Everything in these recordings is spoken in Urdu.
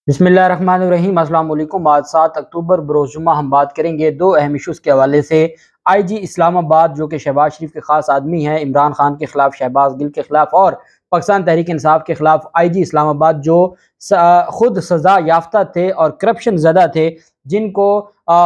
بسم اللہ الرحمن الرحیم۔ السلام علیکم۔ آج 7 اکتوبر بروز جمعہ ہم بات کریں گے دو اہم ایشوز کے حوالے سے۔ آئی جی اسلام آباد جو کہ شہباز شریف کے خاص آدمی ہیں، عمران خان کے خلاف، شہباز گل کے خلاف اور پاکستان تحریک انصاف کے خلاف آئی جی اسلام آباد جو خود سزا یافتہ تھے اور کرپشن زدہ تھے، جن کو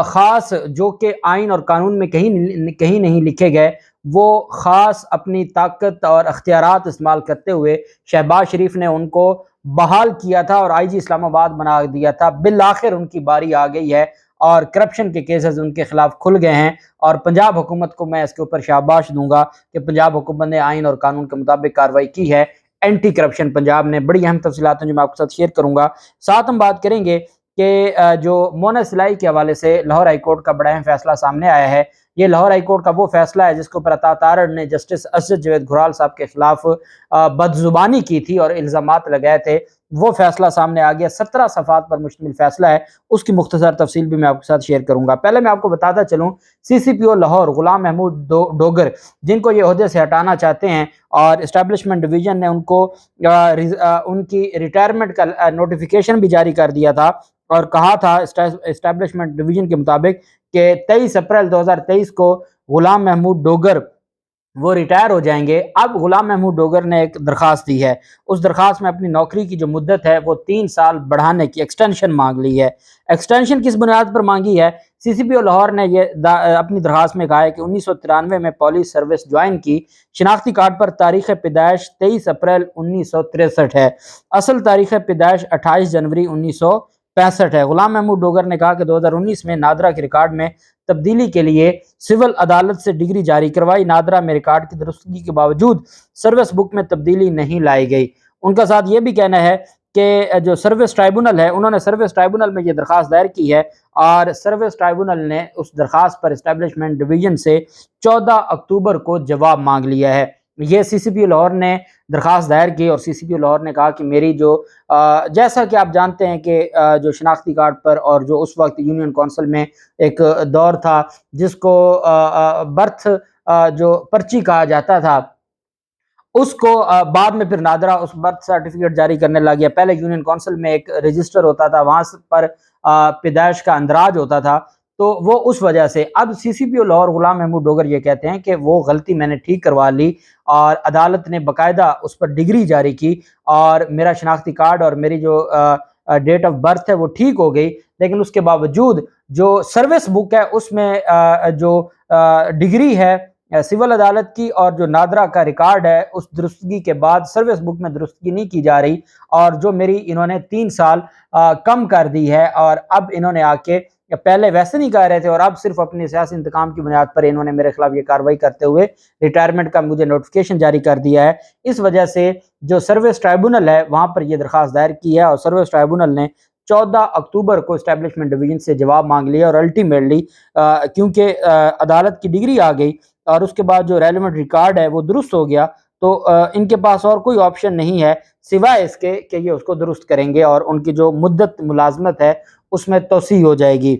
خاص جو کہ آئین اور قانون میں کہیں نہیں لکھے گئے، وہ خاص اپنی طاقت اور اختیارات استعمال کرتے ہوئے شہباز شریف نے ان کو بحال کیا تھا اور آئی جی اسلام آباد بنا دیا تھا۔ بالآخر ان کی باری آ گئی ہے اور کرپشن کے کیسز ان کے خلاف کھل گئے ہیں، اور پنجاب حکومت کو میں اس کے اوپر شاباش دوں گا کہ پنجاب حکومت نے آئین اور قانون کے مطابق کارروائی کی ہے۔ اینٹی کرپشن پنجاب نے بڑی اہم تفصیلات ہیں جو میں آپ کے ساتھ شیئر کروں گا۔ ساتھ ہم بات کریں گے کہ جو مونا سلائی کے حوالے سے لاہور ہائی کورٹ کا بڑا اہم فیصلہ سامنے آیا ہے۔ یہ لاہور ہائی کورٹ کا وہ فیصلہ ہے جس کے اوپر عطا تارڑ نے جسٹس اسد جاوید گھرال صاحب کے خلاف بدزبانی کی تھی اور الزامات لگائے تھے۔ وہ فیصلہ سامنے آ گیا، 17 صفحات پر مشتمل فیصلہ ہے، اس کی مختصر تفصیل بھی میں آپ کے ساتھ شیئر کروں گا۔ پہلے میں آپ کو بتاتا چلوں، سی سی پی او لاہور غلام محمود ڈوگر جن کو یہ عہدے سے ہٹانا چاہتے ہیں، اور اسٹیبلشمنٹ ڈویژن نے ان کو ان کی ریٹائرمنٹ کا نوٹیفیکیشن بھی جاری کر دیا تھا، اور کہا تھا اسٹیبلشمنٹ ڈویژن کے مطابق کہ 23 اپریل 2023 کو غلام محمود ڈوگر وہ ریٹائر ہو جائیں گے۔ اب غلام محمود ڈوگر نے ایک درخواست دی ہے، اس درخواست میں اپنی نوکری کی جو مدت ہے وہ 3 سال بڑھانے کی ایکسٹینشن مانگ لی ہے۔ ایکسٹینشن کس بنیاد پر مانگی ہے؟ سی سی پی او لاہور نے یہ اپنی درخواست میں کہا ہے کہ 1993 میں پولیس سروس جوائن کی، شناختی کارڈ پر تاریخ پیدائش 23 اپریل 1963 ہے، اصل تاریخ پیدائش 28 جنوری 1965 ہے۔ غلام محمود ڈوگر نے کہا کہ 2019 میں نادرا کے ریکارڈ میں تبدیلی کے لیے سول عدالت سے ڈگری جاری کروائی، نادرا میں ریکارڈ کی درستگی کے باوجود سروس بک میں تبدیلی نہیں لائی گئی۔ ان کا ساتھ یہ بھی کہنا ہے کہ جو سروس ٹرائبونل ہے، انہوں نے سروس ٹرائبونل میں یہ درخواست دائر کی ہے، اور سروس ٹرائبونل نے اس درخواست پر اسٹیبلشمنٹ ڈویژن سے 14 اکتوبر کو جواب مانگ لیا ہے۔ یہ سی سی پی او لاہور نے درخواست دائر کی، اور سی سی پی او لاہور نے کہا کہ میری جو جیسا کہ آپ جانتے ہیں کہ جو شناختی کارڈ پر، اور جو اس وقت یونین کونسل میں ایک دور تھا جس کو برتھ جو پرچی کہا جاتا تھا، اس کو بعد میں پھر نادرا اس برتھ سرٹیفکیٹ جاری کرنے لگ گیا۔ پہلے یونین کونسل میں ایک رجسٹر ہوتا تھا، وہاں پر پیدائش کا اندراج ہوتا تھا، تو وہ اس وجہ سے اب سی سی پی او لاہور غلام محمود ڈوگر یہ کہتے ہیں کہ وہ غلطی میں نے ٹھیک کروا لی، اور عدالت نے باقاعدہ اس پر ڈگری جاری کی، اور میرا شناختی کارڈ اور میری جو ڈیٹ آف برتھ ہے وہ ٹھیک ہو گئی، لیکن اس کے باوجود جو سروس بک ہے اس میں جو ڈگری ہے سول عدالت کی، اور جو نادرا کا ریکارڈ ہے اس درستگی کے بعد سروس بک میں درستگی نہیں کی جا رہی، اور جو میری انہوں نے 3 سال کم کر دی ہے، اور اب انہوں نے آ کے پہلے ویسے نہیں کہہ رہے تھے، اور اب صرف اپنی سیاسی انتقام کی بنیاد پر انہوں نے میرے خلاف یہ کارروائی کرتے ہوئے ریٹائرمنٹ کا مجھے نوٹیفیکیشن جاری کر دیا ہے۔ اس وجہ سے جو سروس ٹرائبونل ہے وہاں پر یہ درخواست دائر کی ہے، اور سروس ٹرائبونل نے 14 اکتوبر کو اسٹیبلشمنٹ ڈویژن سے جواب مانگ لیا، اور الٹیمیٹلی کیونکہ عدالت کی ڈگری آ گئی اور اس کے بعد جو ریلیونٹ ریکارڈ ہے وہ درست ہو گیا، تو ان کے پاس اور کوئی آپشن نہیں ہے سوائے اس کے کہ یہ اس کو درست کریں گے، اور ان کی جو مدت ملازمت ہے اس میں توسیع ہو جائے گی۔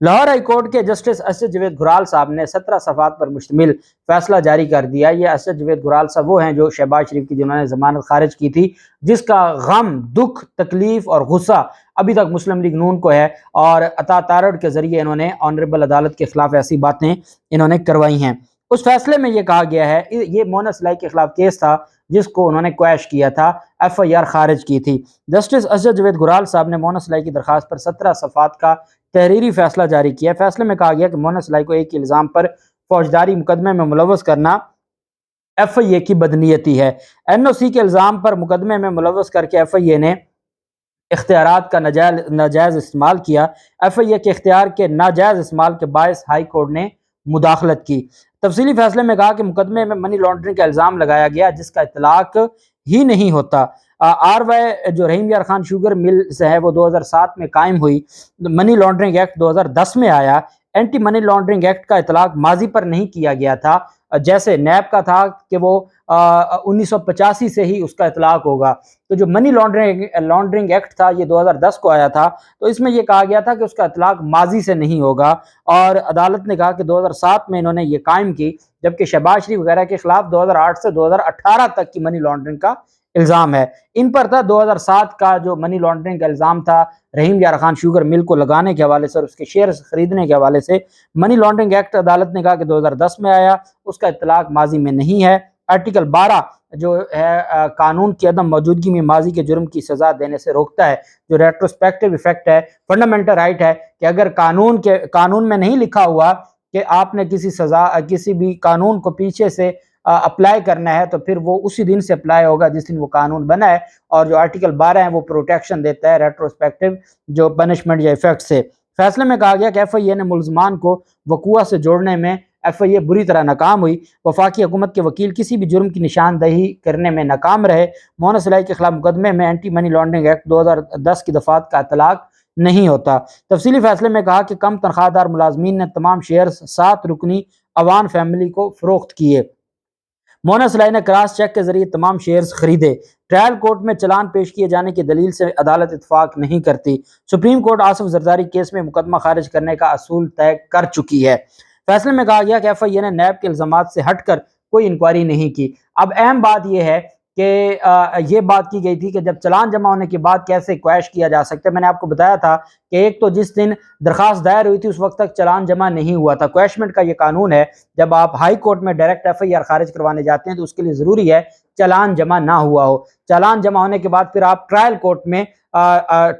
لاہور ہائی کورٹ کے جسٹس اسد جاوید گھرال صاحب نے 17 صفحات پر مشتمل فیصلہ جاری کر دیا۔ یہ اسد جاوید گھرال صاحب وہ ہیں جو شہباز شریف کی جنہوں نے ضمانت خارج کی تھی، جس کا غم، دکھ، تکلیف اور غصہ ابھی تک مسلم لیگ نون کو ہے، اور عطا تارڑ کے ذریعے انہوں نے آنریبل عدالت کے خلاف ایسی باتیں انہوں نے کروائی ہیں۔ اس فیصلے میں یہ کہا گیا ہے، یہ مونا سلائی کے خلاف کیس تھا جس کو انہوں نے کویش کیا تھا، ایف آئی آر خارج کی تھی۔ جسٹس اسد جاوید گھرال صاحب نے مونا سلائی کی درخواست پر 17 صفحات کا تحریری فیصلہ جاری کیا۔ فیصلے میں کہا گیا کہ مونا سلائی کو ایک الزام پر فوجداری مقدمے میں ملوث کرنا ایف آئی اے کی بدنیتی ہے۔ این او سی کے الزام پر مقدمے میں ملوث کر کے ایف آئی اے نے اختیارات کا ناجائز استعمال کیا۔ ایف آئی اے کے اختیار کے ناجائز استعمال کے باعث ہائی کورٹ نے مداخلت کی۔ تفصیلی فیصلے میں کہا کہ مقدمے میں منی لانڈرنگ کا الزام لگایا گیا جس کا اطلاق ہی نہیں ہوتا۔ آر وائی جو رحیم یار خان شوگر ملز ہے وہ 2007 میں قائم ہوئی، منی لانڈرنگ ایکٹ 2010 میں آیا، اینٹی منی لانڈرنگ ایکٹ کا اطلاق ماضی پر نہیں کیا گیا تھا، جیسے نیب کا تھا کہ وہ 1985 سے ہی اس کا اطلاق ہوگا۔ تو جو منی لانڈرنگ ایکٹ تھا یہ 2010 کو آیا تھا، تو اس میں یہ کہا گیا تھا کہ اس کا اطلاق ماضی سے نہیں ہوگا، اور عدالت نے کہا کہ 2007 میں انہوں نے یہ قائم کی، جبکہ شہباز شریف وغیرہ کے خلاف 2008 سے 2018 تک کی منی لانڈرنگ کا الزام ہے۔ ان پر تھا 2007 کا جو منی لانڈرنگ کا الزام تھا رحیم یار خان شوگر مل کو لگانے کے حوالے سے اور اس کے شیئرز خریدنے کے حوالے سے، منی لانڈرنگ ایکٹ عدالت نے کہا کہ 2010 میں آیا، اس کا اطلاق ماضی میں نہیں ہے۔ آرٹیکل 12 جو ہے قانون کی عدم موجودگی میں ماضی کے جرم کی سزا دینے سے روکتا ہے، جو ریٹروسپیکٹو ایفیکٹ ہے، فنڈامنٹل رائٹ ہے کہ اگر قانون میں نہیں لکھا ہوا کہ آپ نے کسی بھی قانون کو پیچھے سے اپلائی کرنا ہے تو پھر وہ اسی دن سے اپلائی ہوگا جس دن وہ قانون بنا ہے، اور جو آرٹیکل 12 ہے وہ پروٹیکشن دیتا ہے ریٹروسپیکٹو جو پنشمنٹ یا ایفیکٹ سے۔ فیصلے میں کہا گیا کہ ایف آئی اے نے ملزمان کو وقوع سے جوڑنے میں ایف آئی اے بری طرح ناکام ہوئی، وفاقی حکومت کے وکیل کسی بھی جرم کی نشاندہی کرنے میں ناکام رہے، مونس الہی کے خلاف مقدمے میں اینٹی منی لانڈرنگ ایکٹ 2010 کی دفعات کا اطلاق نہیں ہوتا۔ تفصیلی فیصلے میں کہا کہ کم تنخواہ دار ملازمین نے تمام شیئرز 7 رکنی عوان فیملی کو فروخت کیے۔ مونس الہی نے کراس چیک کے ذریعے تمام شیئرز خریدے۔ ٹرائل کورٹ میں چلان پیش کیے جانے کی دلیل سے عدالت اتفاق نہیں کرتی۔ Supreme court Asif Zardari case میں مقدمہ خارج کرنے کا اصول طے کر چکی ہے۔ فیصلے میں کہا گیا کہ ایف آئی اے نے نیب کے الزامات سے ہٹ کر کوئی انکوائری نہیں کی۔ اب اہم بات یہ ہے کہ یہ بات کی گئی تھی کہ جب چلان جمع ہونے کے بعد کیسے کویش کیا جا سکتا ہے۔ میں نے آپ کو بتایا تھا کہ ایک تو جس دن درخواست دائر ہوئی تھی اس وقت تک چلان جمع نہیں ہوا تھا۔ کویشمنٹ کا یہ قانون ہے، جب آپ ہائی کورٹ میں ڈائریکٹ ایف آئی آر خارج کروانے جاتے ہیں تو اس کے لیے ضروری ہے چلان جمع نہ ہوا ہو۔ چلان جمع ہونے کے بعد پھر آپ ٹرائل کورٹ میں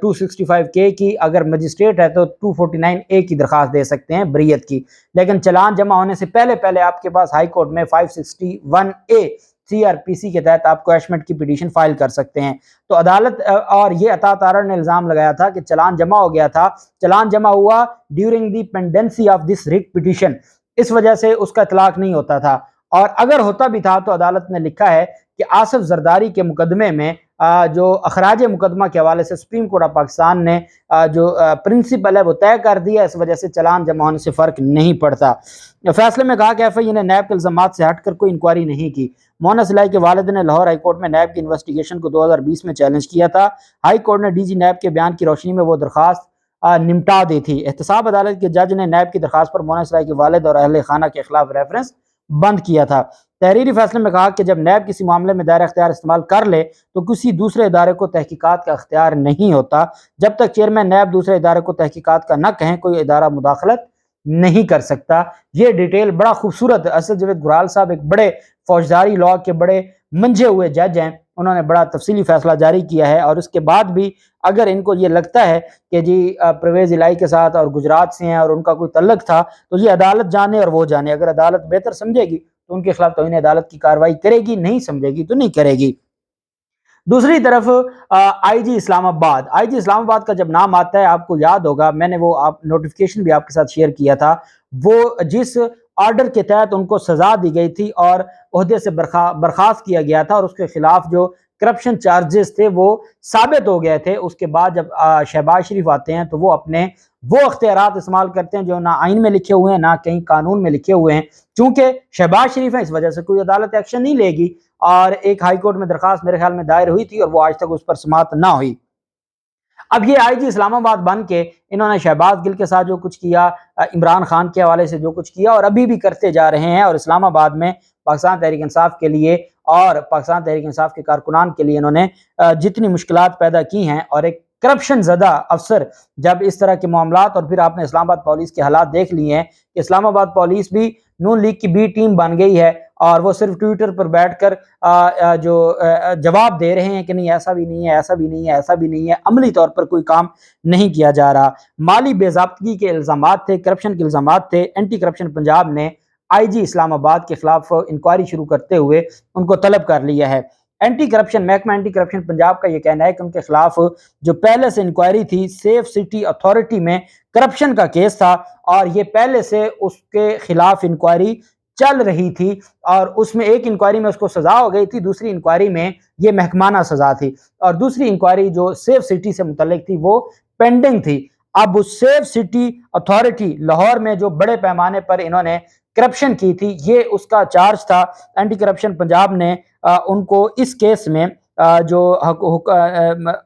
265K کی، اگر مجسٹریٹ ہے تو 249A کی درخواست دے سکتے ہیں بریت کی، لیکن چلان جمع ہونے سے پہلے آپ کے پاس ہائی کورٹ میں 561A CRPC کے تحت آپ کویشمنٹ کی پٹیشن فائل کر سکتے ہیں۔ تو عدالت اور یہ عطا تارڑ نے الزام لگایا تھا کہ چلان جمع ہو گیا تھا، چلان جمع ہوا during the pendency of this writ petition, اس وجہ سے اس کا اطلاق نہیں ہوتا تھا، اور اگر ہوتا بھی تھا تو عدالت نے لکھا ہے کہ آصف زرداری کے مقدمے میں جو اخراج مقدمہ کے حوالے سے سپریم کورٹ آف پاکستان نے جو پرنسپل ہے وہ طے کر دیا، اس وجہ سے چلان جمع ہونے سے فرق نہیں پڑتا۔ فیصلے میں کہا کہ ایف آئی اے نے نیب کے الزامات سے ہٹ کر کوئی انکوائری نہیں کی۔ مونس الہی کے والد نے لاہور ہائی کورٹ میں نیب کی انویسٹیگیشن کو 2020 میں چیلنج کیا تھا۔ ہائی کورٹ نے ڈی جی نیب کے بیان کی روشنی میں وہ درخواست نمٹا دی تھی۔ احتساب عدالت کے جج نے نیب کی درخواست پر مونس الہی کے والد اور اہل خانہ کے خلاف ریفرنس بند کیا تھا۔ تحریری فیصلے میں کہا کہ جب نیب کسی معاملے میں دائرہ اختیار استعمال کر لے تو کسی دوسرے ادارے کو تحقیقات کا اختیار نہیں ہوتا، جب تک چیئرمین نیب دوسرے ادارے کو تحقیقات کا نہ کہیں کوئی ادارہ مداخلت نہیں کر سکتا۔ یہ ڈیٹیل بڑا خوبصورت، اسد جاوید گرال صاحب ایک بڑے فوجداری لاء کے بڑے منجھے ہوئے جج ہیں، انہوں نے بڑا تفصیلی فیصلہ جاری کیا ہے، اور اس کے بعد بھی اگر ان کو یہ لگتا ہے کہ جی پرویز الہی کے ساتھ اور گجرات سے ہیں اور ان کا کوئی تعلق تھا تو یہ عدالت جانے اور وہ جانے، اگر عدالت بہتر سمجھے گی تو ان کے خلاف توہین عدالت کی کارروائی کرے گی، نہیں سمجھے گی تو نہیں کرے گی۔ دوسری طرف آئی جی اسلام آباد کا جب نام آتا ہے آپ کو یاد ہوگا، میں نے وہ نوٹیفیکیشن بھی آپ کے ساتھ شیئر کیا تھا، وہ جس آرڈر کے تحت ان کو سزا دی گئی تھی اور عہدے سے برخاست کیا گیا تھا اور اس کے خلاف جو کرپشن چارجز تھے وہ ثابت ہو گئے تھے، اس کے بعد جب شہباز شریف آتے ہیں تو وہ اپنے وہ اختیارات استعمال کرتے ہیں جو نہ آئین میں لکھے ہوئے ہیں نہ کہیں قانون میں لکھے ہوئے ہیں۔ چونکہ شہباز شریف ہیں اس وجہ سے کوئی عدالت ایکشن نہیں لے گی، اور ایک ہائی کورٹ میں درخواست میرے خیال میں دائر ہوئی تھی اور وہ آج تک اس پر سماعت نہ ہوئی۔ اب یہ آئی جی اسلام آباد بن کے انہوں نے شہباز گل کے ساتھ جو کچھ کیا، عمران خان کے حوالے سے جو کچھ کیا اور ابھی بھی کرتے جا رہے ہیں، اور اسلام آباد میں پاکستان تحریک انصاف کے لیے اور پاکستان تحریک انصاف کے کارکنان کے لیے انہوں نے جتنی مشکلات پیدا کی ہیں، اور ایک کرپشن زدہ افسر جب اس طرح کے معاملات، اور پھر آپ نے اسلام آباد پولیس کے حالات دیکھ لیے ہیں کہ اسلام آباد پولیس بھی نون لیگ کی بی ٹیم بن گئی ہے، اور وہ صرف ٹویٹر پر بیٹھ کر جو جواب دے رہے ہیں کہ نہیں ایسا بھی نہیں ہے، ایسا بھی نہیں ہے، ایسا بھی نہیں ہے، عملی طور پر کوئی کام نہیں کیا جا رہا۔ مالی بے ضابطگی کے الزامات تھے، کرپشن کے الزامات تھے، اینٹی کرپشن پنجاب نے آئی جی اسلام آباد کے خلاف انکوائری شروع کرتے ہوئے ان کو طلب کر لیا ہے۔ محکمہ اینٹی کرپشن پنجاب کا یہ کہنا ہے کہ ان کے خلاف جو پہلے سے انکوائری تھی سیف سٹی اتھارٹی میں کرپشن کا کیس تھا، اور یہ پہلے سے اس کے خلاف انکوائری چل رہی تھی، اور اس میں ایک انکوائری میں اس کو سزا ہو گئی تھی، دوسری انکوائری میں یہ محکمانہ سزا تھی، اور دوسری انکوائری جو سیف سٹی سے متعلق تھی وہ پینڈنگ تھی۔ اب اس سیف سٹی اتھارٹی لاہور میں جو بڑے پیمانے پر انہوں نے کرپشن کی تھی، یہ اس کا چارج تھا۔ اینٹی کرپشن پنجاب نے ان کو اس کیس میں جو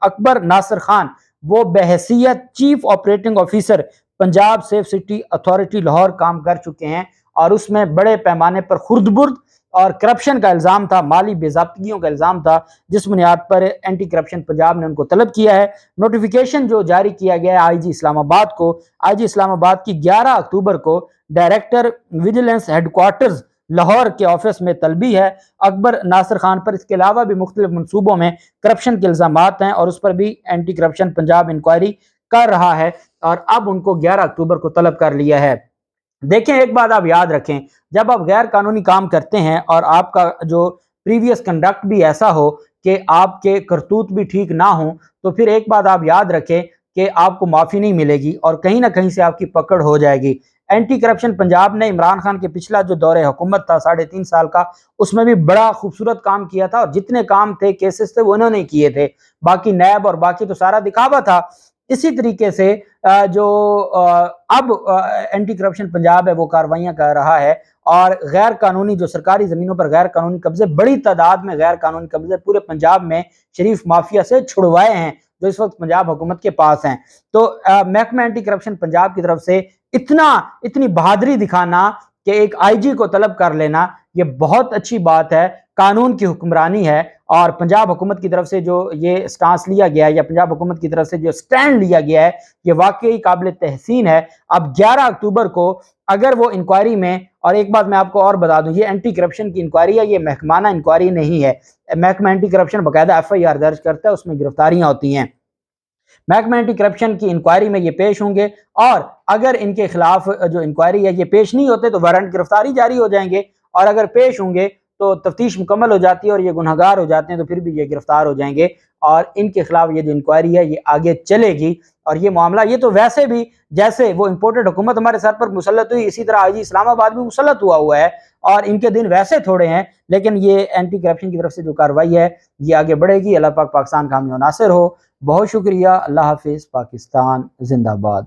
اکبر ناصر خان وہ بحیثیت chief operating officer Punjab safe city authority Lahore کام کر چکے ہیں، اور اس میں بڑے پیمانے پر خرد برد اور کرپشن کا الزام تھا، مالی بے ضابطگیوں کا الزام تھا، جس بنیاد پر اینٹی کرپشن پنجاب نے ان کو طلب کیا ہے۔ نوٹیفیکیشن جو جاری کیا گیا ہے آئی جی اسلام آباد کو، آئی جی اسلام آباد کی 11 اکتوبر کو director vigilance headquarters Lahore کے آفس میں طلبی ہے اکبر ناصر خان پر۔ اس کے علاوہ بھی مختلف منصوبوں میں کرپشن کے الزامات ہیں اور اس پر بھی اینٹی کرپشن پنجاب انکوائری کر رہا ہے، اور اب ان کو 11 اکتوبر کو طلب کر لیا ہے۔ دیکھیں ایک بات آپ یاد رکھیں، جب آپ غیر قانونی کام کرتے ہیں اور آپ کا جو پریویس کنڈکٹ بھی ایسا ہو کہ آپ کے کرتوت بھی ٹھیک نہ ہوں، تو پھر ایک بات آپ یاد رکھیں کہ آپ کو معافی نہیں ملے گی اور کہیں نہ کہیں سے آپ کی پکڑ ہو جائے گی۔ اینٹی کرپشن پنجاب نے عمران خان کے پچھلا جو دور حکومت تھا 3.5 سال کا، اس میں بھی بڑا خوبصورت کام کیا تھا، اور جتنے کام تھے کیسز تھے وہ انہوں نے کیے تھے، باقی نیب اور باقی تو سارا دکھاوا تھا۔ اسی طریقے سے جو اب اینٹی کرپشن پنجاب ہے وہ کاروائیاں کر رہا ہے، اور غیر قانونی جو سرکاری زمینوں پر غیر قانونی قبضے، بڑی تعداد میں غیر قانونی قبضے پورے پنجاب میں شریف مافیا سے چھڑوائے ہیں جو اس وقت پنجاب حکومت کے پاس ہیں۔ تو محکمہ اینٹی کرپشن پنجاب کی طرف سے اتنی بہادری دکھانا کہ ایک آئی جی کو طلب کر لینا، یہ بہت اچھی بات ہے، قانون کی حکمرانی ہے، اور پنجاب حکومت کی طرف سے جو یہ سٹانس لیا گیا ہے یا پنجاب حکومت کی طرف سے جو سٹینڈ لیا گیا ہے یہ واقعی قابل تحسین ہے۔ اب 11 اکتوبر کو اگر وہ انکوائری میں، اور ایک بات میں آپ کو اور بتا دوں، یہ اینٹی کرپشن کی انکوائری ہے، یہ محکمانہ انکوائری نہیں ہے۔ محکمہ اینٹی کرپشن باقاعدہ ایف آئی آر درج کرتا ہے، اس میں گرفتاریاں ہوتی ہیں۔ محکمہ اینٹی کرپشن کی انکوائری میں یہ پیش ہوں گے، اور اگر ان کے خلاف جو انکوائری ہے یہ پیش نہیں ہوتے تو وارنٹ گرفتاری جاری ہو جائیں گے، اور اگر پیش ہوں گے تو تفتیش مکمل ہو جاتی ہے اور یہ گنہگار ہو جاتے ہیں تو پھر بھی یہ گرفتار ہو جائیں گے، اور ان کے خلاف یہ جو انکوائری ہے یہ آگے چلے گی۔ اور یہ معاملہ، یہ تو ویسے بھی جیسے وہ امپورٹڈ حکومت ہمارے سر پر مسلط ہوئی، اسی طرح آئی جی اسلام آباد بھی مسلط ہوا ہے، اور ان کے دن ویسے تھوڑے ہیں، لیکن یہ اینٹی کرپشن کی طرف سے جو کارروائی ہے یہ آگے بڑھے گی۔ اللہ پاک پاکستان کا حامی و ناصر ہو۔ بہت شکریہ۔ اللہ حافظ۔ پاکستان زندہ باد۔